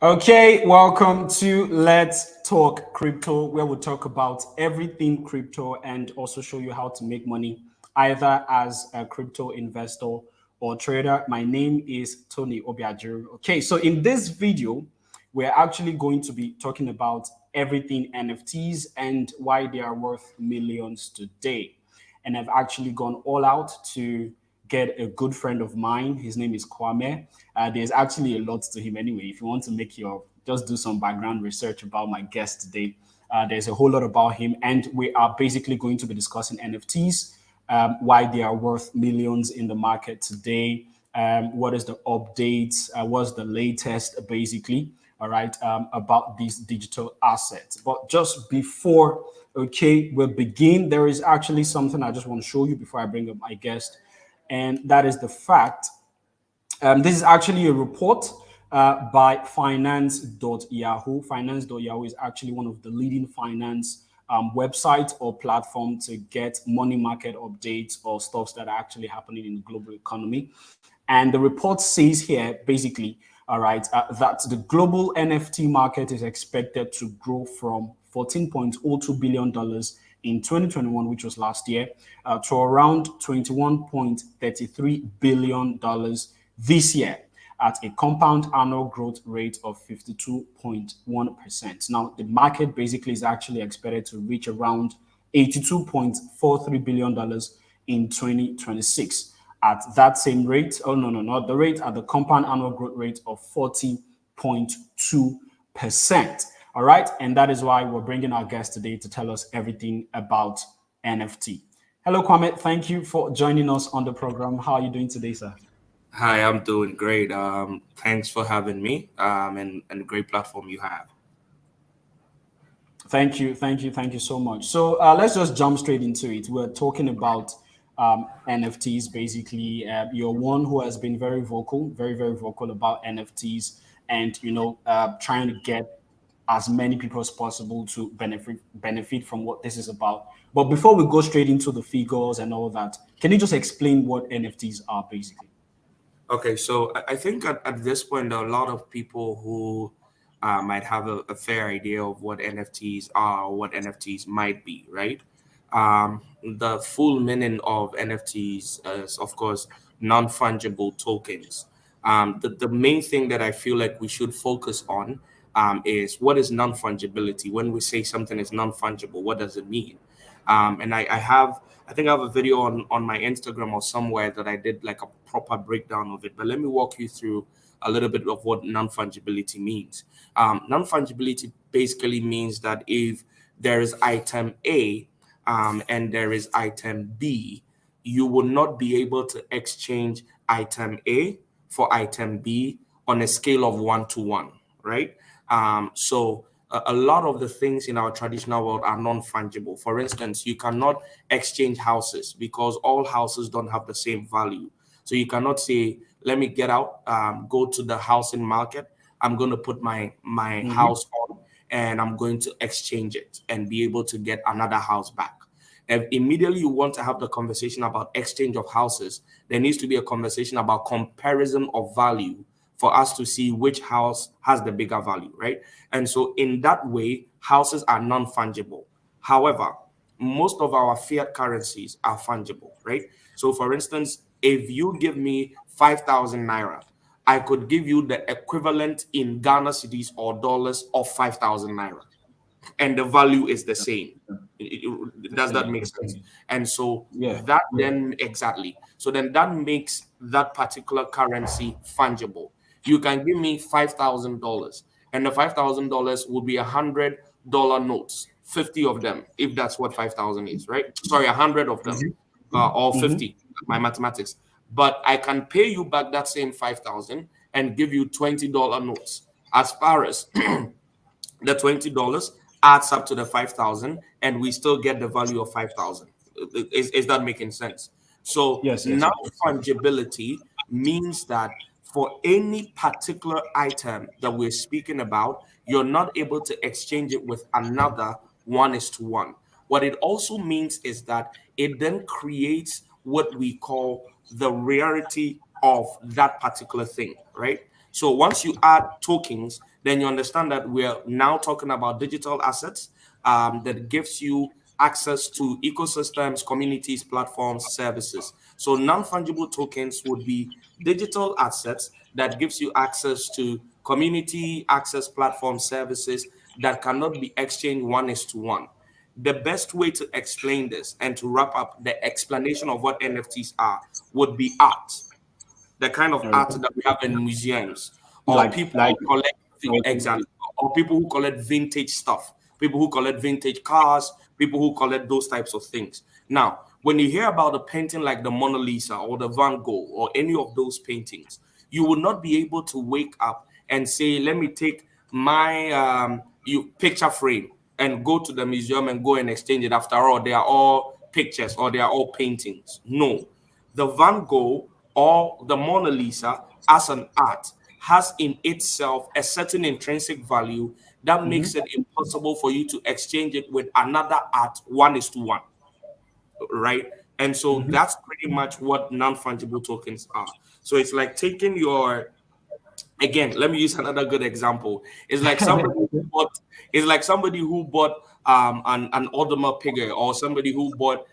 Okay, welcome to Let's Talk Crypto, where we talk about everything crypto and also show you how to make money either as a crypto investor or trader. My name is Tony Obiajiru. Okay, so in this video, we're actually going to be talking about everything NFTs and why they are worth millions today. And I've actually gone all out to get a good friend of mine. His name is Kwame. There's actually a lot to him anyway. If you want to make your just do some background research about my guest today. There's a whole lot about him, and we are basically going to be discussing NFTs, why they are worth millions in the market today. What is the updates? What's the latest, basically? All right, about these digital assets. But just before, okay, we begin, there is actually something I just want to show you before I bring up my guest, and that is the fact this is actually a report by finance.yahoo. Finance.yahoo is actually one of the leading finance websites or platform to get money market updates or stuffs that are actually happening in the global economy. And the report says here, basically, all right, that the global NFT market is expected to grow from $14.02 billion in 2021, which was last year, to around $21.33 billion this year at a compound annual growth rate of 52.1%. Now, the market basically is actually expected to reach around $82.43 billion in 2026 at that same rate. Oh, no, not the rate, at the compound annual growth rate of 40.2%. All right. And that is why we're bringing our guest today to tell us everything about NFT. Hello, Kwame. Thank you for joining us on the program. How are you doing today, sir? Hi, I'm doing great. Thanks for having me, and a great platform you have. Thank you, thank you so much. So let's just jump straight into it. We're talking about NFTs, basically. You're one who has been very vocal, very vocal about NFTs, and trying to get as many people as possible to benefit from what this is about. But before we go straight into the figures and all that, can you just explain what NFTs are, basically? Okay, so I think at this point, there are a lot of people who might have a fair idea of what NFTs are or what NFTs might be, right? The full meaning of NFTs is, of course, non-fungible tokens. The main thing that I feel like we should focus on is what is non-fungibility. When we say something is non-fungible, what does it mean? And I think I have a video on my Instagram or somewhere that I did like a proper breakdown of it. But let me walk you through a little bit of what non-fungibility means. Non-fungibility basically means that if there is item A and there is item B, you will not be able to exchange item A for item B on a scale of 1 to 1, right? So a lot of the things in our traditional world are non-fungible. For instance, you cannot exchange houses because all houses don't have the same value. So you cannot say, let me get out, go to the housing market. I'm going to put my house on and I'm going to exchange it and be able to get another house back. If immediately you want to have the conversation about exchange of houses, there needs to be a conversation about comparison of value for us to see which house has the bigger value, right? And so in that way, houses are non-fungible. However, most of our fiat currencies are fungible, right? So for instance, if you give me 5,000 naira, I could give you the equivalent in Ghana cedis or dollars of 5,000 naira, and the value is the same. Does that make sense? And so Yeah. that then exactly. So then that makes that particular currency fungible. You can give me $5,000, and the $5,000 will be $100 notes, 50 of them, if that's what 5,000 is, right? Sorry, 100 of them, or 50. My mathematics. But I can pay you back that same 5,000 and give you $20 notes. As far as the $20 adds up to the 5,000, and we still get the value of 5,000. Is that making sense? So Yes. now fungibility means that for any particular item that we're speaking about, you're not able to exchange it with another 1:1. What it also means is that it then creates what we call the rarity of that particular thing, right? So once you add tokens, then you understand that we're now talking about digital assets that gives you access to ecosystems, communities, platforms, services. So non-fungible tokens would be digital assets that gives you access to community, access platform services that cannot be exchanged 1:1. The best way to explain this and to wrap up the explanation of what NFTs are would be art, the kind of art Okay. that we have in museums, or people Like who collect okay. exactly, or people who collect vintage stuff, people who collect vintage cars, people who collect those types of things. Now, when you hear about a painting like the Mona Lisa or the Van Gogh or any of those paintings, you will not be able to wake up and say, "Let me take my you picture frame and go to the museum and go and exchange it." After all, they are all pictures or they are all paintings. No, the Van Gogh or the Mona Lisa as an art has in itself a certain intrinsic value that Mhm. makes it impossible for you to exchange it with another art 1:1, right? And so Mhm. that's pretty much what non-fungible tokens are. So it's like taking your, again, let me use another good example. It's like somebody who bought, it's like somebody who bought an Audemars Piguet, or somebody who bought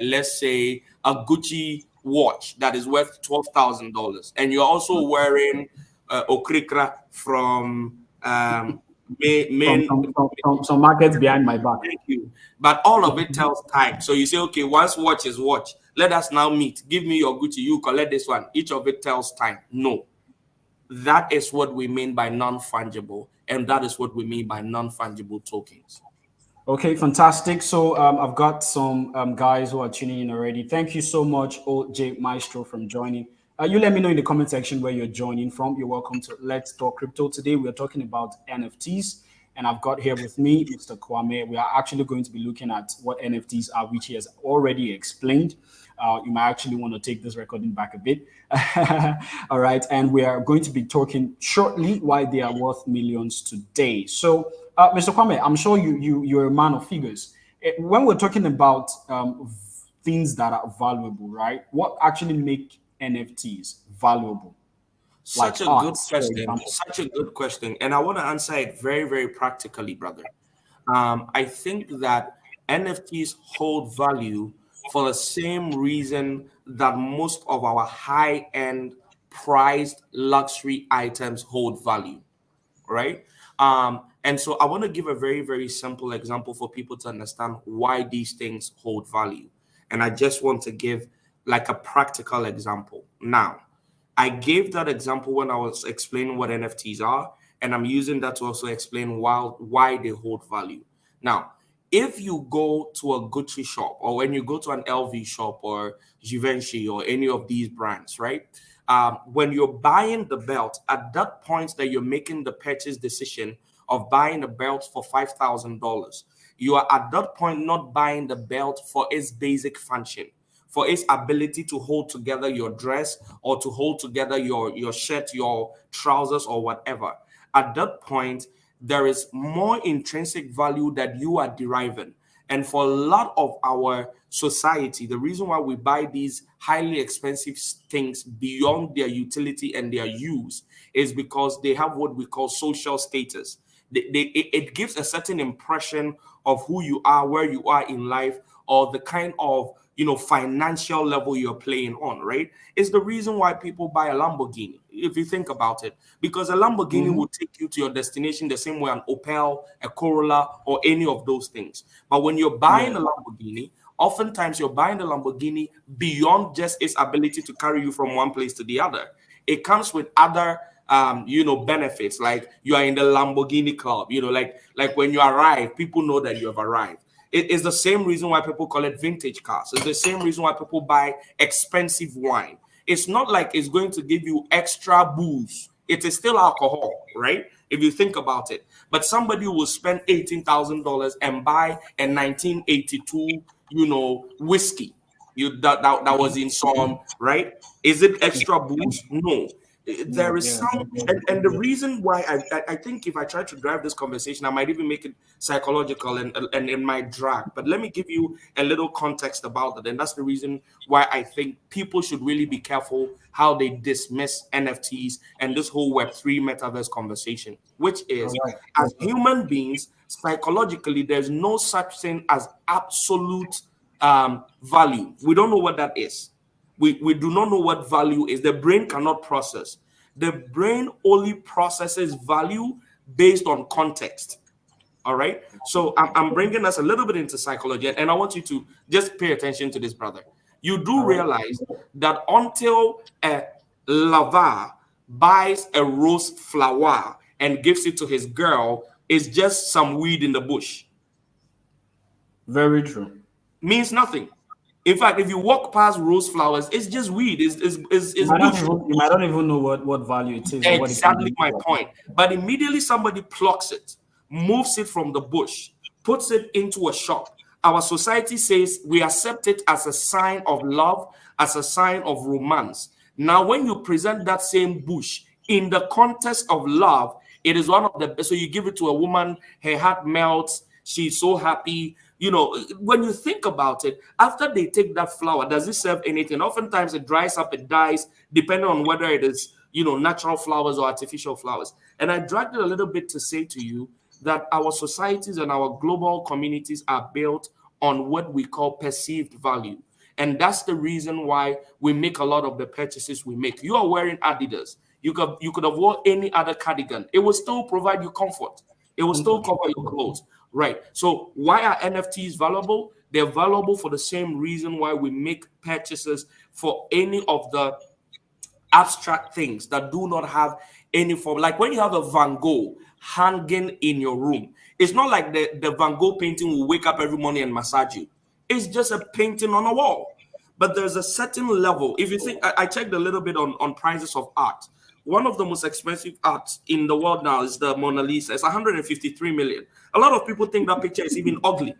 let's say a Gucci watch that is worth $12,000, and you're also wearing Okrikra from From main. some markets behind my back. Thank you. But all of it tells time. So you say, okay, once watch is watch. Let us now meet. Give me your Gucci. You collect this one. Each of it tells time. No, that is what we mean by non-fungible, and that is what we mean by non-fungible tokens. Okay, fantastic. So I've got some guys who are tuning in already. Thank you so much, OJ Maestro, from joining. You let me know in the comment section where you're joining from. You're welcome to Let's Talk Crypto. Today we're talking about NFTs, and I've got here with me Mr. Kwame. We are actually going to be looking at what NFTs are, which he has already explained. You might actually want to take this recording back a bit. All right. And we are going to be talking shortly why they are worth millions today. So, Mr. Kwame, I'm sure you're a man of figures. When we're talking about things that are valuable, right? What actually make NFTs valuable? Like Such a good arts, for question. example. Such a good question. And I want to answer it very, very practically, brother. I think that NFTs hold value for the same reason that most of our high end prized luxury items hold value, right? And so I want to give a very, very simple example for people to understand why these things hold value. And I just want to give like a practical example. Now, I gave that example when I was explaining what NFTs are, and I'm using that to also explain why they hold value. Now, if you go to a Gucci shop, or when you go to an LV shop or Givenchy or any of these brands, right? When you're buying the belt, at that point that you're making the purchase decision of buying a belt for $5,000, you are at that point not buying the belt for its basic function, for its ability to hold together your dress or to hold together your shirt, your trousers, or whatever. At that point, there is more intrinsic value that you are deriving. And for a lot of our society, the reason why we buy these highly expensive things beyond their utility and their use is because they have what we call social status. It gives a certain impression of who you are, where you are in life, or the kind of financial level you're playing on, right? It's the reason why people buy a Lamborghini, if you think about it, because a Lamborghini Mhm. will take you to your destination the same way an Opel, a Corolla, or any of those things. But when you're buying Yeah. a Lamborghini, oftentimes you're buying the Lamborghini beyond just its ability to carry you from one place to the other. It comes with other benefits, like you are in the Lamborghini club, like when you arrive, people know that you have arrived. It is the same reason why people call it vintage cars. It's the same reason why people buy expensive wine. It's not like it's going to give you extra booze. It is still alcohol, right? If you think about it. But somebody will spend $18,000 and buy a 1982, whiskey. That was in some, right? Is it extra booze? No. There is Yeah. some, and the reason why I think if I try to drive this conversation, I might even make it psychological and it might drag. But let me give you a little context about it, and that's the reason why I think people should really be careful how they dismiss NFTs and this whole Web3 metaverse conversation, which All is, right. as human beings, psychologically, there's no such thing as absolute value. We don't know what that is. We do not know what value is. The brain cannot process. The brain only processes value based on context. All right. So I'm bringing us a little bit into psychology, and I want you to just pay attention to this, brother. You do All right. realize that until a lover buys a rose flower and gives it to his girl, it's just some weed in the bush. Very true. Means nothing. In fact, if you walk past rose flowers, it's just weed, it's bush. You might not even know what value it is or what it can Exactly be my for. point. But immediately somebody plucks it, moves it from the bush, puts it into a shop. Our society says we accept it as a sign of love, as a sign of romance. Now, when you present that same bush in the context of love, it is one of the best. So you give it to a woman, her heart melts, she's so happy. You know, when you think about it, after they take that flower, does it serve anything? Oftentimes it dries up, it dies, depending on whether it is, natural flowers or artificial flowers. And I dragged it a little bit to say to you that our societies and our global communities are built on what we call perceived value. And that's the reason why we make a lot of the purchases we make. You are wearing Adidas. You could have worn any other cardigan. It will still provide you comfort. It will still cover your clothes. Right. So why are NFTs valuable? They're valuable for the same reason why we make purchases for any of the abstract things that do not have any form. Like when you have a Van Gogh hanging in your room, it's not like the Van Gogh painting will wake up every morning and massage you. It's just a painting on a wall. But there's a certain level. If you think, I checked a little bit on prices of art. One of the most expensive arts in the world now is the Mona Lisa. It's 153 million. A lot of people think that picture is even ugly.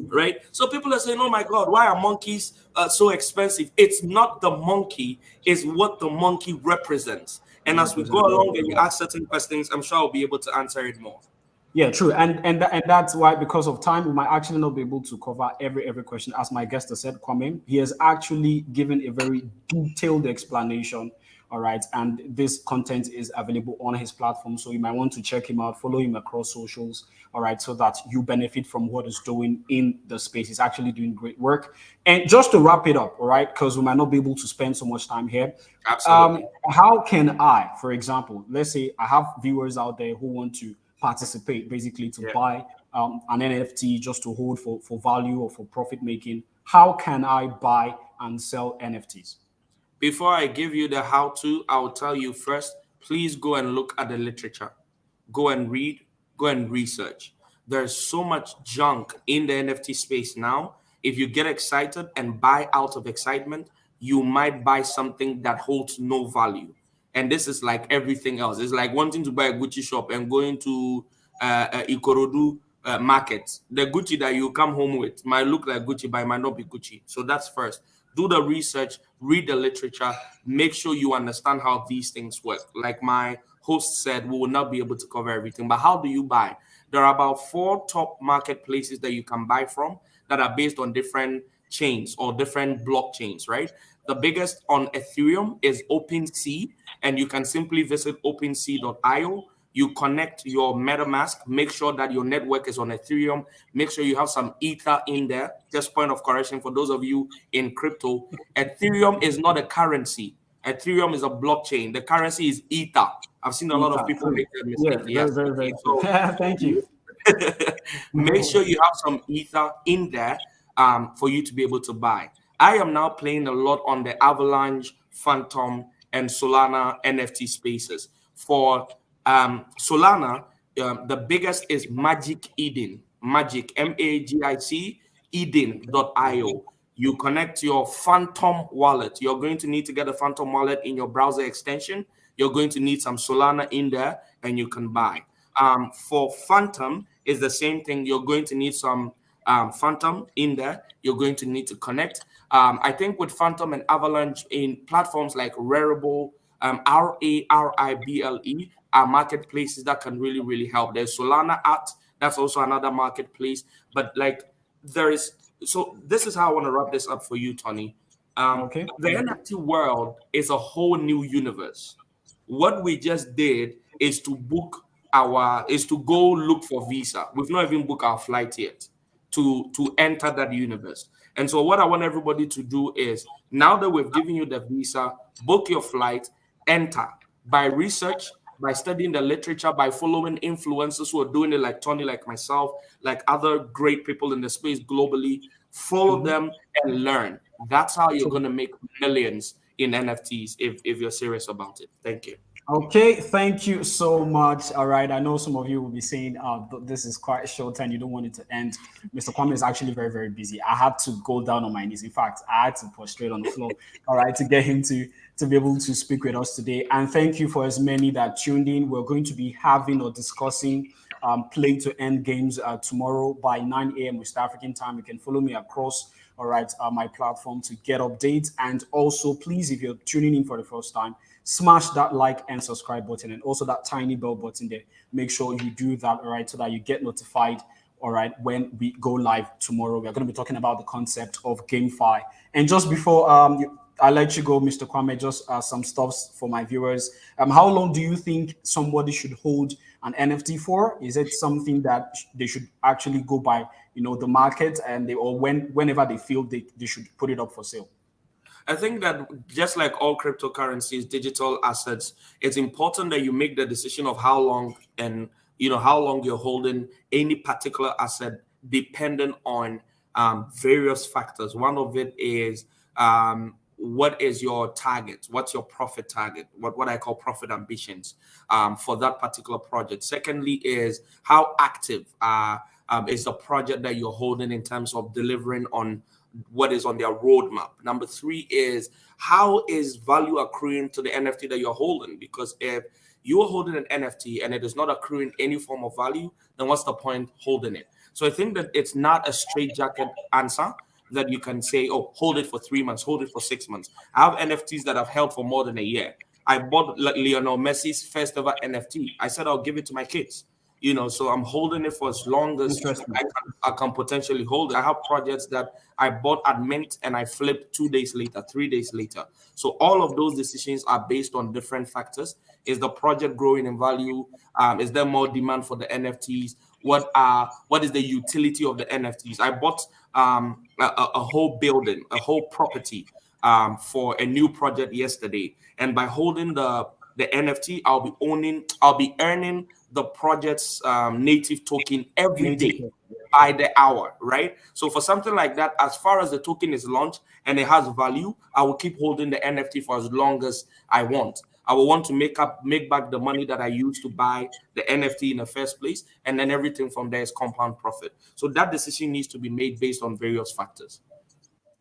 Right? So people are saying, oh my God, why are monkeys so expensive? It's not the monkey, it's what the monkey represents. And as we go along and you ask certain questions, I'm sure I'll be able to answer it more. Yeah, true, and that's why, because of time, we might actually not be able to cover every question. As my guest has said, Kwame, he has actually given a very detailed explanation. All right, and this content is available on his platform, so you might want to check him out, follow him across socials. All right, so that you benefit from what he's doing in the space. He's actually doing great work. And just to wrap it up, all right, because we might not be able to spend so much time here. Absolutely. How can I, for example, let's say I have viewers out there who want to participate, basically to buy an NFT just to hold for value or for profit making. How can I buy and sell NFTs? Before I give you the how to, I'll tell you first, please go and look at the literature. Go and read, go and research. There's so much junk in the NFT space now. If you get excited and buy out of excitement, you might buy something that holds no value. And this is like everything else. It's like wanting to buy a Gucci shop and going to Ikorodu market. The Gucci that you come home with might look like Gucci, but it might not be Gucci. So that's first. Do the research, read the literature, make sure you understand how these things work. Like my host said, we will not be able to cover everything. But how do you buy? There are about 4 top marketplaces that you can buy from that are based on different chains or different blockchains, right? The biggest on Ethereum is OpenSea, and you can simply visit OpenSea.io. You connect your MetaMask, make sure that your network is on Ethereum, make sure you have some Ether in there. Just point of correction for those of you in crypto, Ethereum is not a currency. Ethereum is a blockchain. The currency is Ether. I've seen a lot of people make that mistake. Yeah, Yes. very true. So Thank you. make sure you have some Ether in there for you to be able to buy. I am now playing a lot on the Avalanche, Phantom, and Solana NFT spaces. For Solana, the biggest is Magic Eden. Magic, Magic, Eden.io. You connect your Phantom wallet. You're going to need to get a Phantom wallet in your browser extension. You're going to need some Solana in there, and you can buy. For Phantom, is the same thing. You're going to need some Phantom in there. You're going to need to connect. I think with Phantom and Avalanche in platforms like Rarible, Rarible, are marketplaces that can really, really help. There's Solana Art, that's also another marketplace. But like there is, so this is how I want to wrap this up for you, Tony. Okay. The NFT world is a whole new universe. What we just did is to go look for visa. We've not even booked our flight yet to enter that universe. And so what I want everybody to do is, now that we've given you the visa, book your flight, enter by research, by studying the literature, by following influencers who are doing it, like Tony, like myself, like other great people in the space globally. Follow them and learn. That's how you're going to make millions in NFTs if you're serious about it. Thank you. Okay, thank you so much. All right, I know some of you will be saying, this is quite short and you don't want it to end. Mr. Kwame is actually very, very busy. I had to go down on my knees. In fact, I had to prostrate on the floor, all right, to get him to be able to speak with us today. And thank you for as many that tuned in. We're going to be having or discussing play to end games tomorrow by 9 a.m. West African time. You can follow me across, all right, my platform to get updates. And also, please, if you're tuning in for the first time, smash that like and subscribe button and also that tiny bell button there. Make sure you do that, all right, so that you get notified, all right, when we go live tomorrow. We're going to be talking about the concept of GameFi. And just before I let you go, Mr. Kwame, just some stuffs for my viewers. How long do you think somebody should hold an NFT for? Is it something that they should actually go by, the market, and whenever they feel they should put it up for sale? I think that just like all cryptocurrencies, digital assets, it's important that you make the decision of how long and how long you're holding any particular asset, dependent on various factors. One of it is what is your target? What's your profit target? What I call profit ambitions for that particular project. Secondly, is how active is the project that you're holding in terms of delivering on what is on their roadmap. Number three is how is value accruing to the NFT that you're holding? Because if you are holding an NFT and it is not accruing any form of value, then what's the point holding it? So I think that it's not a straightjacket answer that you can say, oh, hold it for 3 months, hold it for 6 months. I have NFTs that I've held for more than a year. I bought Lionel Messi's first ever NFT. I said I'll give it to my kids. So I'm holding it for as long as I can potentially hold it. I have projects that I bought at mint and I flipped 2 days later, 3 days later. So all of those decisions are based on different factors. Is the project growing in value? Is there more demand for the NFTs? What is the utility of the NFTs? I bought a whole building, a whole property for a new project yesterday, and by holding the NFT, I'll be earning the project's native token every day by the hour, right? So for something like that, as far as the token is launched and it has value, I will keep holding the NFT for as long as I want. I will want to make back the money that I used to buy the NFT in the first place, and then everything from there is compound profit. So that decision needs to be made based on various factors.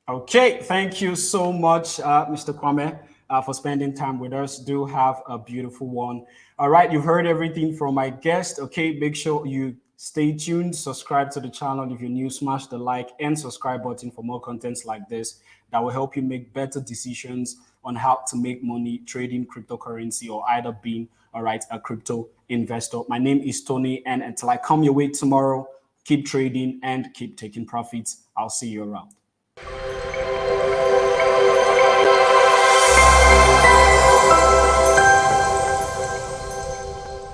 Okay, thank you so much, Mr. Kwame, for spending time with us. Do have a beautiful one. All right, you've heard everything from my guest. Okay, make sure you stay tuned, subscribe to the channel if you're new, smash the like and subscribe button for more contents like this that will help you make better decisions on how to make money trading cryptocurrency or either being, all right, a crypto investor. My name is Tony, and until I come your way tomorrow, keep trading and keep taking profits. I'll see you around.